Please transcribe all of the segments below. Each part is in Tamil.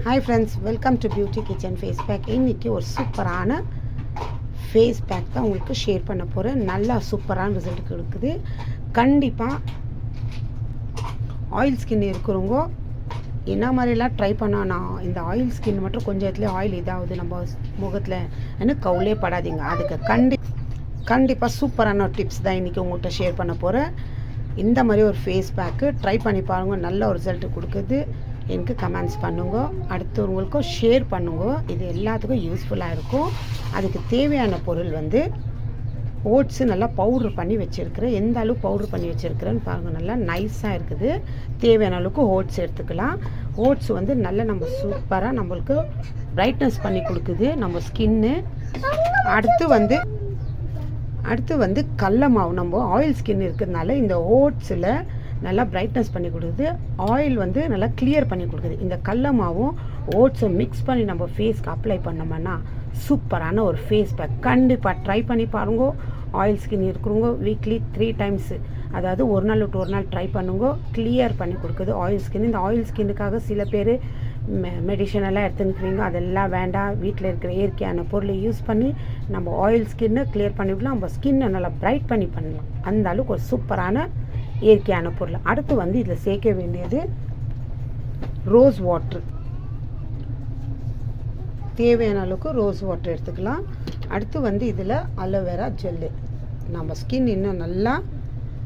Hi friends, welcome to beauty kitchen face pack. இன்றைக்கி ஒரு சூப்பரான ஃபேஸ் பேக் தான் உங்களுக்கு ஷேர் பண்ண போகிறேன். நல்லா சூப்பரான ரிசல்ட் கொடுக்குது. கண்டிப்பாக ஆயில் ஸ்கின் இருக்கிறவங்க என்ன மாதிரிலாம் ட்ரை பண்ணால் நான் இந்த ஆயில் ஸ்கின் மட்டும் கொஞ்சம் இடத்துல ஆயில் இதாகுது நம்ம முகத்தில் எனக்கு கவுலே படாதீங்க. அதுக்கு கண்டிப்பாங்க சூப்பரான ஒரு டிப்ஸ் தான் இன்றைக்கி உங்கள்கிட்ட ஷேர் பண்ண போகிறேன். இந்த மாதிரி ஒரு ஃபேஸ் பேக்கு ட்ரை பண்ணி பாருங்கள். நல்ல ஒரு ரிசல்ட் கொடுக்குது. எனக்கு கமெண்ட்ஸ் பண்ணுங்க, அடுத்தவங்களுக்கும் ஷேர் பண்ணுங்க. இது எல்லாத்துக்கும் யூஸ்ஃபுல்லாக இருக்கும். அதுக்கு தேவையான பொருள் வந்து ஓட்ஸு நல்லா பவுட்ரு பண்ணி வச்சுருக்கிறேன். எந்த அளவுக்கு பவுட்ரு பண்ணி வச்சுருக்கிறேன்னு பாருங்கள். நல்லா நைஸாக இருக்குது. தேவையான அளவுக்கு ஓட்ஸ் எடுத்துக்கலாம். ஓட்ஸ் வந்து நல்லா நம்ம சூப்பராக நம்மளுக்கு பிரைட்னஸ் பண்ணி கொடுக்குது நம்ம ஸ்கின்னு. அடுத்து வந்து கடல மாவு. நம்ம ஆயில் ஸ்கின் இருக்கிறதுனால இந்த ஓட்ஸில் நல்லா பிரைட்னஸ் பண்ணி கொடுக்குது. ஆயில் வந்து நல்லா கிளியர் பண்ணி கொடுக்குது. இந்த கடல மாவும் ஓட்ஸும் மிக்ஸ் பண்ணி நம்ம ஃபேஸ்க்கு அப்ளை பண்ணோம்னா சூப்பரான ஒரு ஃபேஸ் பேக். கண்டிப்பாக ட்ரை பண்ணி பாருங்க. ஆயில் ஸ்கின் இருக்கிறவங்க வீக்லி 3 டைம்ஸ், அதாவது ஒரு நாள் விட்டு ஒரு நாள் ட்ரை பண்ணுங்க. கிளியர் பண்ணி கொடுக்குது ஆயில் ஸ்கின். இந்த ஆயில் ஸ்கின்னுக்காக சில பேர் மெடிசன் எல்லாம் எடுத்துக்கிறீங்க. அதெல்லாம் வேண்டாம். வீட்டில் இருக்கிற இயற்கையான பொருளை யூஸ் பண்ணி நம்ம ஆயில் ஸ்கின்னை கிளியர் பண்ணிவிடலாம். நம்ம ஸ்கின்னை நல்லா பிரைட் பண்ணலாம். அந்த அளவுக்கு ஒரு சூப்பரான இயற்கையான பொருள். அடுத்து வந்து இதில் சேர்க்க வேண்டியது ரோஸ் வாட்ரு. தேவையான அளவுக்கு ரோஸ் வாட்டர் எடுத்துக்கலாம். அடுத்து வந்து இதில் அலோவேரா ஜெல்லு. நம்ம ஸ்கின் இன்னும் நல்லா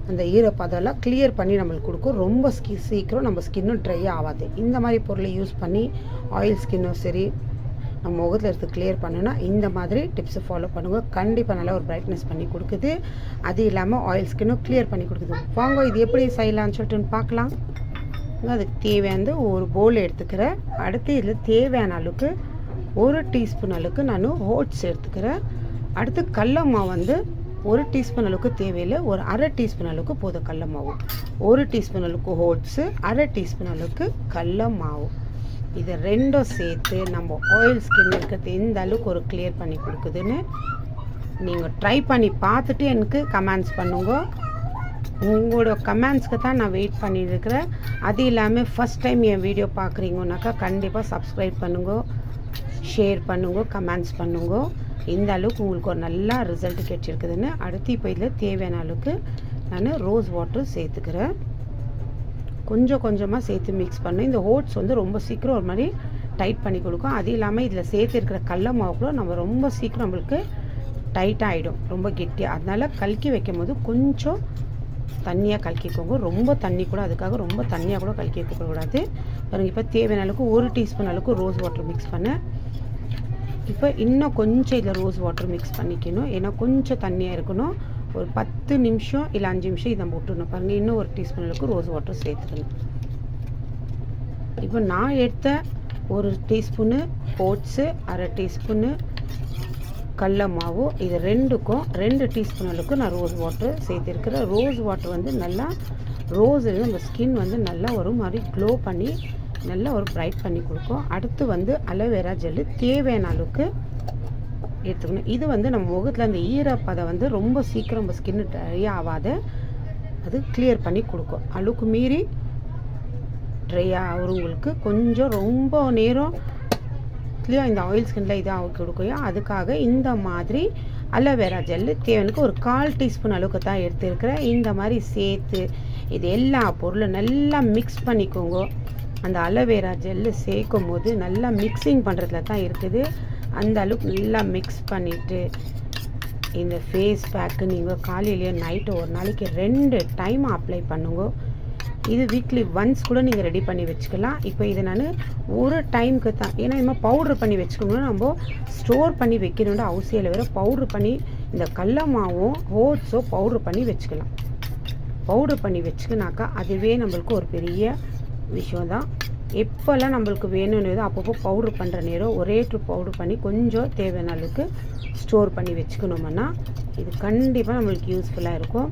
அந்த ஈரப்பதெல்லாம் கிளியர் பண்ணி நம்மளுக்கு கொடுக்கும். ரொம்ப சீக்கிரம் நம்ம ஸ்கின்னும் ட்ரை ஆகாது. இந்த மாதிரி பொருளை யூஸ் பண்ணி ஆயில் ஸ்கின்னும் சரி நம்ம முகத்தில் எடுத்து கிளியர் பண்ணுன்னா இந்த மாதிரி டிப்ஸை ஃபாலோ பண்ணுங்கள். கண்டிப்பாக நல்லா ஒரு பிரைட்னஸ் பண்ணி கொடுக்குது. அது இல்லாமல் ஆயில் ஸ்கின்னும் கிளியர் பண்ணி கொடுக்குது. வாங்க இது எப்படி செய்யலான்னு சொல்லிட்டு பார்க்கலாம். அதுக்கு தேவையானது ஒரு பவுல் எடுத்துக்கிறேன். அடுத்து இதில் தேவையான அளவுக்கு 1 டீஸ்பூன் அளவுக்கு நான் ஓட்ஸ் எடுத்துக்கிறேன். அடுத்து கடல மாவு வந்து 1 டீஸ்பூன் அளவுக்கு தேவையில்லை, ஒரு 1/2 டீஸ்பூன் அளவுக்கு போதும் கடல மாவு. 1 டீஸ்பூன் அளவுக்கு ஓட்ஸு, 1/2 டீஸ்பூன் அளவுக்கு கடல மாவு. இது ரெண்டும் சேர்த்து நம்ம ஆயில் ஸ்கின் இருக்கிறது எந்த அளவுக்கு ஒரு கிளியர் பண்ணி கொடுக்குதுன்னு நீங்கள் ட்ரை பண்ணி பார்த்துட்டு எனக்கு கமெண்ட்ஸ் பண்ணுங்க. உங்களோட கமெண்ட்ஸ்க்கு தான் நான் வெயிட் பண்ணியிருக்கிறேன். அது இல்லாமல் ஃபஸ்ட் டைம் என் வீடியோ பார்க்குறீங்கன்னாக்கா கண்டிப்பாக சப்ஸ்கிரைப் பண்ணுங்க, ஷேர் பண்ணுங்க, கமெண்ட்ஸ் பண்ணுங்க. இந்த அளவுக்கு உங்களுக்கு ஒரு நல்ல ரிசல்ட் கிடைச்சிருக்குதுன்னு. அடுத்து இப்போ இதில் தேவையான அளவுக்கு நான் ரோஸ் வாட்டர் சேர்த்துக்கிறேன். கொஞ்சம் கொஞ்சமாக சேர்த்து மிக்ஸ் பண்ணேன். இந்த ஓட்ஸ் வந்து ரொம்ப சீக்கிரம் ஒரு மாதிரி டைட் பண்ணி கொடுக்கும். அது இல்லாமல் இதில் சேர்த்துருக்கிற கடல மாவுக்குள்ள நம்ம ரொம்ப சீக்கிரம் நம்மளுக்கு டைட்டாக ஆகிடும், ரொம்ப கெட்டியாக. அதனால் கலக்கி வைக்கும் போது கொஞ்சம் தண்ணியாக கலக்கிக்கோங்க. ரொம்ப தண்ணி கூட, அதுக்காக ரொம்ப தண்ணியாக கூட கலக்கி வைக்கக்கூடாது. பாருங்கள், இப்போ தேவையான அளவுக்கு 1 டீஸ்பூன் அளவுக்கு ரோஸ் வாட்டர் மிக்ஸ் பண்ணேன். இப்போ இன்னும் கொஞ்சம் இதில் ரோஸ் வாட்டர் மிக்ஸ் பண்ணிக்கணும். ஏன்னா கொஞ்சம் தண்ணியாக இருக்கணும். ஒரு 10 நிமிஷம் இல்லை 5 நிமிஷம் இதை விட்டுணும். பாருங்கள், இன்னும் 1 டீஸ்பூன் அளவுக்கு ரோஸ் வாட்டர் சேர்த்துக்கணும். இப்போ நான் எடுத்த 1 டீஸ்பூனு ஓட்ஸு, 1/2 டீஸ்பூனு கடல மாவு, இது ரெண்டுக்கும் 2 டீஸ்பூன் அளவுக்கு நான் ரோஸ் வாட்டர் சேர்த்துருக்கிறேன். ரோஸ் வாட்டர் வந்து நல்லா ரோஸ் நம்ம ஸ்கின் வந்து நல்லா ஒரு மாதிரி க்ளோ பண்ணி நல்லா ஒரு பிரைட் பண்ணி கொடுக்கும். அடுத்து வந்து அலோவேரா ஜெல்லு தேவையான அளவுக்கு எடுத்துக்கணும். இது வந்து நம்ம முகத்தில் அந்த ஈரப்பதம் வந்து ரொம்ப சீக்கிரம் நம்ம ஸ்கின்னு ட்ரை ஆகாத அது கிளியர் பண்ணி கொடுக்கும். அளவுக்கு மீறி ட்ரை ஆகிறவங்களுக்கு கொஞ்சம் ரொம்ப நேரம் கிளியர் இந்த ஆயில் ஸ்கின்ல இதாக கொடுக்கும். அதுக்காக இந்த மாதிரி அலோவேரா ஜெல்லு தேவையானுக்கு ஒரு 1/4 டீஸ்பூன் அளவுக்கு தான் எடுத்துருக்கிறேன். இந்த மாதிரி சேர்த்து இது எல்லா பொருளும் நல்லா மிக்ஸ் பண்ணிக்கோங்க. அந்த அலோவேரா ஜெல்லு சேர்க்கும் போது நல்லா மிக்சிங் பண்ணுறதுல தான் இருக்குது. அந்த அளவுக்கு நல்லா மிக்ஸ் பண்ணிவிட்டு இந்த ஃபேஸ் பேக்கு நீங்கள் காலையிலேயே நைட்டு ஒரு நாளைக்கு 2 டைம் அப்ளை பண்ணுங்க. இது வீக்லி ஒன்ஸ் கூட நீங்கள் ரெடி பண்ணி வச்சுக்கலாம். இப்போ இது நான் ஒரு டைமுக்கு தான், ஏன்னா இந்த மாதிரி பவுட்ரு பண்ணி வச்சுக்கணும்னா நம்ம ஸ்டோர் பண்ணி வைக்கணுன்ற அவசியம் இல்லை. வேறு பவுட்ரு பண்ணி இந்த கடல மாவும் ஓட்ஸோ பவுட்ரு பண்ணி வச்சுக்கலாம். பவுட்ரு பண்ணி வச்சுக்கினாக்கா அதுவே நம்மளுக்கு ஒரு பெரிய விஷயம் தான். எப்போல்லாம் நம்மளுக்கு வேணும்னு அப்பப்போ பவுட்ரு பண்ணுற நேரம் ஒரே ட்ரிப் பவுட்ரு பண்ணி கொஞ்சம் தேவையான அளவுக்கு ஸ்டோர் பண்ணி வச்சுக்கணும்னா இது கண்டிப்பாக நம்மளுக்கு யூஸ்ஃபுல்லாக இருக்கும்.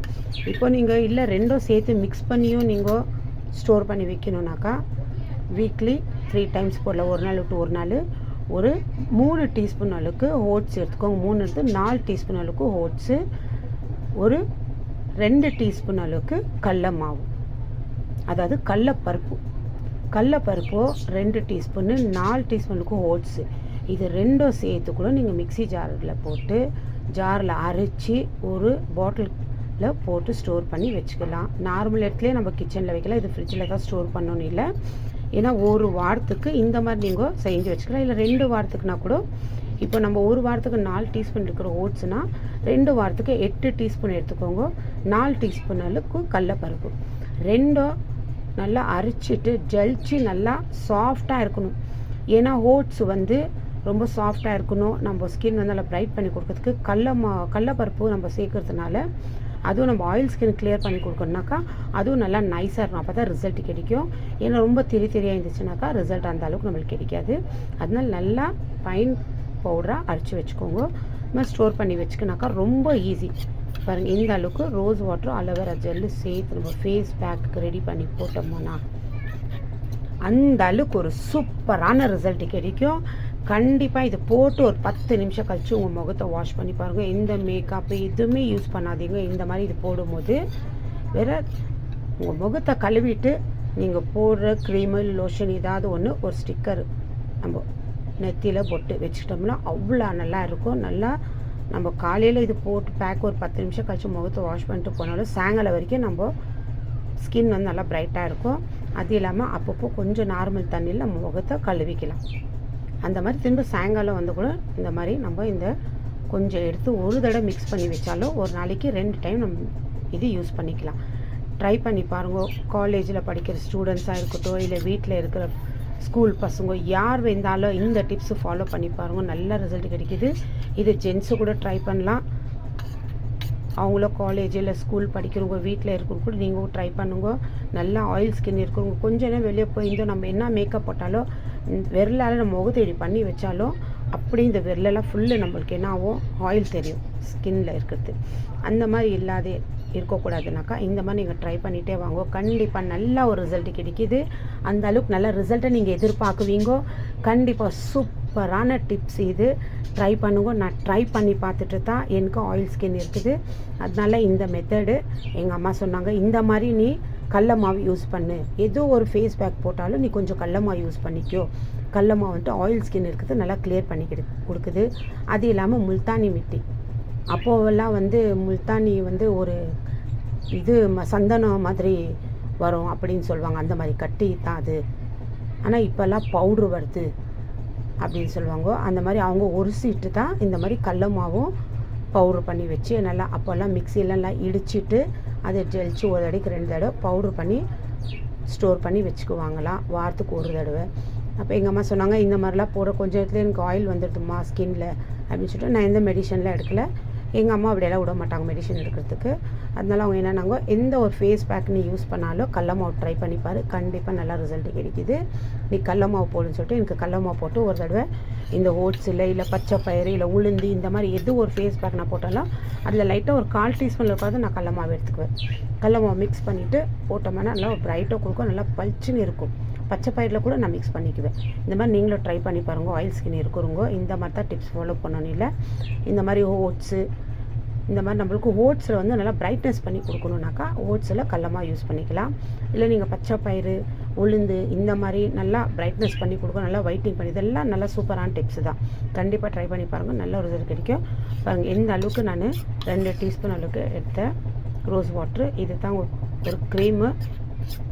இப்போ நீங்கள் இல்லை ரெண்டும் சேர்த்து மிக்ஸ் பண்ணியும் நீங்கள் ஸ்டோர் பண்ணி வைக்கணுன்னாக்கா வீக்லி 3 டைம்ஸ் போடல. ஒரு நாள் விட்டு ஒரு நாள் ஒரு 3 டீஸ்பூன் அளவுக்கு ஓட்ஸ் எடுத்துக்கோங்க. 3 எடுத்து 4 டீஸ்பூன் அளவுக்கு ஓட்ஸு, ஒரு 2 டீஸ்பூன் அளவுக்கு கடல மாவு, அதாவது கடலப்பருப்பு. கடலப்பருப்பு 2 டீஸ்பூன்னு 4 டீஸ்பூனுக்கு ஓட்ஸு இது ரெண்டும் சேர்த்து கூட நீங்கள் மிக்ஸி ஜாரில் போட்டு ஜாரில் அரைச்சி ஒரு பாட்டிலில் போட்டு ஸ்டோர் பண்ணி வச்சுக்கலாம். நார்மல் இடத்துலேயே நம்ம கிச்சனில் வைக்கலாம். இது ஃப்ரிட்ஜில் தான் ஸ்டோர் பண்ணணும் இல்லை. ஏன்னா ஒரு வாரத்துக்கு இந்த மாதிரி நீங்கள் செஞ்சு வச்சுக்கலாம். இல்லை 2 வாரத்துக்குனா கூட இப்போ நம்ம ஒரு வாரத்துக்கு 4 டீஸ்பூன் இருக்கிற ஓட்ஸ்னால் 2 வாரத்துக்கு 8 டீஸ்பூன் எடுத்துக்கோங்க. 4 டீஸ்பூன் அளவுக்கு கடலப்பருப்பு ரெண்டும் நல்லா அரைச்சிட்டு ஜலிச்சு நல்லா சாஃப்டாக இருக்கணும். ஏன்னா ஓட்ஸ் வந்து ரொம்ப சாஃப்டாக இருக்கணும். நம்ம ஸ்கின் வந்து நல்லா பிரைட் பண்ணி கொடுக்கறதுக்கு கடலப்பருப்பு நம்ம சேர்க்கறதுனால அதுவும் நம்ம ஆயில் ஸ்கின் கிளியர் பண்ணி கொடுக்கணுனாக்கா அதுவும் நல்லா நைஸாக இருக்கணும். அப்போ தான் ரிசல்ட் கிடைக்கும். ஏன்னா ரொம்ப தெரியாக இருந்துச்சுனாக்கா ரிசல்ட் அந்த அளவுக்கு நம்மளுக்கு கிடைக்காது. அதனால நல்லா ஃபைன் பவுடராக அரைச்சி வச்சுக்கோங்க. நம்ம ஸ்டோர் பண்ணி வச்சுக்கினாக்கா ரொம்ப ஈஸி. பாருங்கள், இந்த அளவுக்கு ரோஸ் வாட்டரும் அலோவேரா ஜெல்லு சேர்த்து நம்ம ஃபேஸ் பேக்கு ரெடி பண்ணி போட்டோம்னா அந்த அளவுக்கு ஒரு சூப்பரான ரிசல்ட் கிடைக்கும். கண்டிப்பாக இது போட்டு ஒரு 10 நிமிஷம் கழிச்சு உங்கள் முகத்தை வாஷ் பண்ணி பாருங்கள். எந்த மேக்கப்பு எதுவுமே யூஸ் பண்ணாதீங்க. இந்த மாதிரி இது போடும்போது வேறு உங்கள் முகத்தை கழுவிட்டு நீங்கள் போடுற க்ரீமு லோஷன் ஏதாவது ஒன்று ஒரு ஸ்டிக்கர் நம்ம நெத்தியில் போட்டு வச்சுக்கிட்டோம்னா அவ்வளோ நல்லா இருக்கும். நல்லா நம்ம காலையில் இது போட்டு பேக் ஒரு 10 நிமிஷம் கழிச்சு முகத்தை வாஷ் பண்ணிட்டு போனாலும் சாயங்காலம் வரைக்கும் நம்ம ஸ்கின் வந்து நல்லா பிரைட்டாக இருக்கும். அது இல்லாமல் அப்பப்போ கொஞ்சம் நார்மல் தண்ணியில் நம்ம முகத்தை கழுவிக்கலாம். அந்த மாதிரி திரும்ப சாயங்காலம் வந்து கூட இந்த மாதிரி நம்ம இந்த கொஞ்சம் எடுத்து ஒரு தடவை மிக்ஸ் பண்ணி வச்சாலும் ஒரு நாளைக்கு 2 டைம் நம்ம இது யூஸ் பண்ணிக்கலாம். ட்ரை பண்ணி பாருங்க. காலேஜில் படிக்கிற ஸ்டூடெண்ட்ஸாக இருக்கட்டும், இல்லை வீட்டில் இருக்கிற ஸ்கூல் பசங்க யார் இருந்தாலும் இந்த டிப்ஸு ஃபாலோ பண்ணி பாருங்க. நல்ல ரிசல்ட் கிடைக்கிது. இது ஜென்ஸு கூட ட்ரை பண்ணலாம். அவங்கள காலேஜில் ஸ்கூல் படிக்கிறவங்க வீட்டில் இருக்கிறவங்க கூட நீங்கள் ட்ரை பண்ணுங்க. நல்லா ஆயில் ஸ்கின் இருக்கிறவங்க கொஞ்சம் நேரம் வெளியே போயிருந்தோம் நம்ம என்ன மேக்கப் போட்டாலும் விரலால் நம்ம முகத்தை இப்படி பண்ணி வச்சாலும் அப்படி இந்த விரலெல்லாம் ஃபுல்லு நம்மளுக்கு என்ன ஆகும், ஆயில் தெரியும் ஸ்கின்னில் இருக்கிறது. அந்த மாதிரி இல்லாத இருக்கக்கூடாதுனாக்கா இந்த மாதிரி நீங்கள் ட்ரை பண்ணிகிட்டே வாங்க. கண்டிப்பாக நல்ல ஒரு ரிசல்ட் கிடைக்கிது. அந்த அளவுக்கு நல்ல ரிசல்ட்டை நீங்கள் எதிர்பார்க்குவீங்க. கண்டிப்பாக சூப்பரான டிப்ஸ் இது. ட்ரை பண்ணுங்க. நான் ட்ரை பண்ணி பார்த்துட்டு தான் எனக்கு ஆயில் ஸ்கின் இருக்குது. அதனால இந்த மெத்தடு எங்கள் அம்மா சொன்னாங்க, இந்த மாதிரி நீ கடல மாவு யூஸ் பண்ணு. ஏதோ ஒரு ஃபேஸ் பேக் போட்டாலும் நீ கொஞ்சம் கடல மாவு யூஸ் பண்ணிக்கோ. கடல மாவு வந்துட்டு ஆயில் ஸ்கின் இருக்குது நல்லா கிளியர் பண்ணி கொடுக்குது. அது இல்லாமல் முல்தானி மிட்டி அப்போவெல்லாம் வந்து முல்தானி வந்து ஒரு இது சந்தனம் மாதிரி வரும் அப்படின்னு சொல்லுவாங்க. அந்த மாதிரி கட்டி தான் அது. ஆனால் இப்போல்லாம் பவுட்ரு வருது அப்படின்னு சொல்லுவாங்க. அந்த மாதிரி அவங்க ஒரு சீட்டு தான் இந்த மாதிரி கடல மாவும் பவுட்ரு பண்ணி வச்சு நல்லா அப்போல்லாம் மிக்சிலெலாம் இடிச்சிட்டு அதை ஜெலிச்சு ஒரு தடவைக்கு 2 தடவை பவுட்ரு பண்ணி ஸ்டோர் பண்ணி வச்சுக்குவாங்களாம் வாரத்துக்கு ஒரு தடவை. அப்போ எங்கள் அம்மா சொன்னாங்க, இந்த மாதிரிலாம் போகிற கொஞ்சம் இடத்துல எனக்கு ஆயில் வந்துடுதுமா ஸ்கின்னில் அப்படின்னு சொல்லிட்டு நான் எந்த மெடிசன்லாம் எடுக்கலை. எங்கள் அம்மா அப்படியெல்லாம் விட மாட்டாங்க மெடிசன் எடுக்கிறதுக்கு. அதனால அவங்க என்னன்னாங்க, எந்த ஒரு ஃபேஸ் பேக் நீ யூஸ் பண்ணாலும் கடல மாவு ட்ரை பண்ணிப்பார், கண்டிப்பாக நல்லா ரிசல்ட் கிடைக்குது. நீ கடல மாவு போடுன்னு சொல்லிட்டு எனக்கு கடல மாவு போட்டு ஒரு தடவை இந்த ஓட்ஸில் இல்லை பச்சை பயிறு இல்லை உளுந்து இந்த மாதிரி எது ஒரு ஃபேஸ் பேக் நான் போட்டாலும் அதில் லைட்டாக ஒரு 1/4 டீஸ்பூன் இருக்காது நான் கடல மாவு எடுத்துக்குவேன். கடல மாவு மிக்ஸ் பண்ணிவிட்டு போட்டோம்னா நல்லா ப்ரைட்டாக கொடுக்கும், நல்லா பளிச்சுன்னு இருக்கும். பச்சை பயிரில் கூட நான் மிக்ஸ் பண்ணிக்குவேன். இந்த மாதிரி நீங்களும் ட்ரை பண்ணி பாருங்கள். ஆயில் ஸ்கின் இருக்கிறவங்க இந்த மாதிரி தான் டிப்ஸ் ஃபாலோ பண்ணணும். இல்லை இந்த மாதிரி ஓட்ஸு இந்த மாதிரி நம்மளுக்கு ஓட்ஸில் வந்து நல்லா பிரைட்னஸ் பண்ணி கொடுக்கணுன்னாக்கா ஓட்ஸில் கடலமாக யூஸ் பண்ணிக்கலாம். இல்லை நீங்கள் பச்சை பயிறு உளுந்து இந்த மாதிரி நல்லா பிரைட்னஸ் பண்ணி கொடுக்கும், நல்லா ஒயிட்டிங் பண்ணி, இதெல்லாம் நல்லா சூப்பரான டிப்ஸ் தான். கண்டிப்பாக ட்ரை பண்ணி பாருங்கள், நல்ல ஒரு ரிசல்ட் கிடைக்கும். பாருங்கள் எந்த அளவுக்கு நான் 2 டீஸ்பூன் அளவுக்கு எடுத்த ரோஸ் வாட்ரு. இது தான் ஒரு க்ரீமு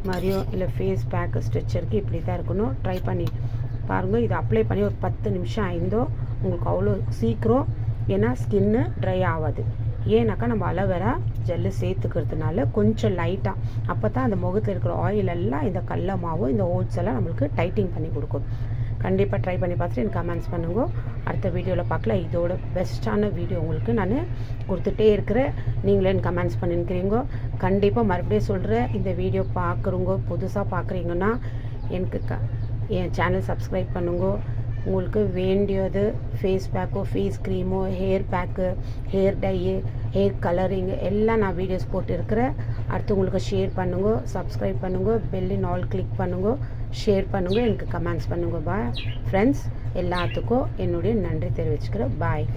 மாதிரியோ இல்லை ஃபேஸ் பேக்கு ஸ்ட்ரெச்சருக்கு இப்படி தான் இருக்கணும். ட்ரை பண்ணி பாருங்கள். இதை அப்ளை பண்ணி ஒரு 10 நிமிஷம் ஆயிருந்தோ உங்களுக்கு அவ்வளோ சீக்கிரம் ஏன்னா ஸ்கின்னு ட்ரை ஆகாது. ஏன்னாக்கா நம்ம அலோவேரா ஜெல்லு சேர்த்துக்கிறதுனால கொஞ்சம் லைட்டாக அப்போ தான் அந்த முகத்தில் இருக்கிற ஆயிலெல்லாம் இந்த கடல மாவு இந்த ஓட்ஸ் எல்லாம் நம்மளுக்கு டைட்டிங் பண்ணி கொடுக்கும். கண்டிப்பாக ட்ரை பண்ணி பார்த்துட்டு எனக்கு கமெண்ட்ஸ் பண்ணுங்க. அடுத்த வீடியோவில் பார்க்கலாம். இதோட பெஸ்ட்டான வீடியோ உங்களுக்கு நான் கொடுத்துட்டே இருக்கிறேன். நீங்களே எனக்கு கமெண்ட்ஸ் பண்ணிருக்கிறீங்க. கண்டிப்பாக மறுபடியும் சொல்கிறேன், இந்த வீடியோ பார்க்குறவங்க புதுசாக பார்க்குறீங்கன்னா எனக்கு என் சேனல் சப்ஸ்கிரைப் பண்ணுங்க. உங்களுக்கு வேண்டியது ஃபேஸ் பேக்கோ ஃபேஸ் க்ரீமோ ஹேர் பேக்கு ஹேர் டையு ஹேர் கலரிங்கு எல்லாம் நான் வீடியோஸ் போட்டுருக்கிறேன். அடுத்து உங்களுக்கு ஷேர் பண்ணுங்க, சப்ஸ்கிரைப் பண்ணுங்க, பெல்லின் ஆல் கிளிக் பண்ணுங்க, ஷேர் பண்ணுங்க, எனக்கு கமெண்ட்ஸ் பண்ணுங்க. பாய் ஃப்ரெண்ட்ஸ், எல்லாத்துக்கும் என்னுடைய நன்றி தெரிவிச்சுக்கிறேன். பாய்.